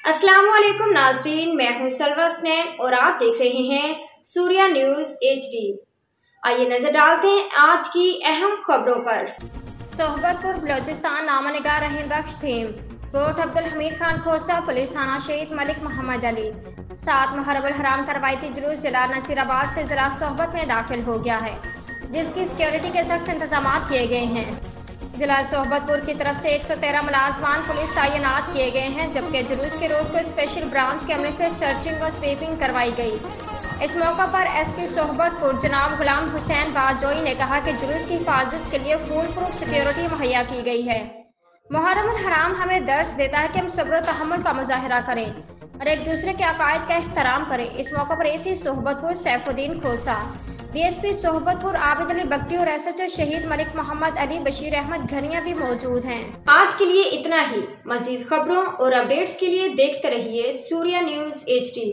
अस्सलाम वालेकुम नाज़रीन, मैं हूं सलवा स्नैन और आप देख रहे हैं सूर्या न्यूज़ HD। आइए नजर डालते हैं आज की अहम खबरों पर। सोहबतपुर बलोचिस्तान नामनिगार रहीम बख्श थीम कोट अब्दुल हमीद खान खोसा पुलिस थाना शहीद मलिक मोहम्मद अली 7 मुहर्रम अल हराम का रवायती जुलूस जिला नसीराबाद से जिला सोहबत में दाखिल हो गया है, जिसकी सिक्योरिटी के सख्त इंतजाम किए गए हैं। जिला सोहबतपुर की तरफ से 113 मुलाजमान पुलिस तैनात किए गए हैं, जबकि जुलूस के रोज को स्पेशल ब्रांच के अमले से सर्चिंग और स्वीपिंग करवाई गई। इस मौका पर SP सोहबतपुर जनाब गुलाम हुसैन बाजोई ने कहा कि जुलूस की हिफाजत के लिए फुल प्रूफ सिक्योरिटी मुहैया की गई है। मुहर्रम अल हराम हमें दर्स देता है कि हम सब्र और तहम्मुल का मुजाहिरा करें और एक दूसरे के अकायद का एहतराम करें। इस मौका पर AC सोहबतपुर सैफुद्दीन खोसा, DSP सोहबतपुर आबिद अली बख्ती और SHO शहीद मलिक मोहम्मद अली बशीर अहमद घनिया भी मौजूद हैं। आज के लिए इतना ही। मजीद खबरों और अपडेट्स के लिए देखते रहिए सूर्या न्यूज़ HD।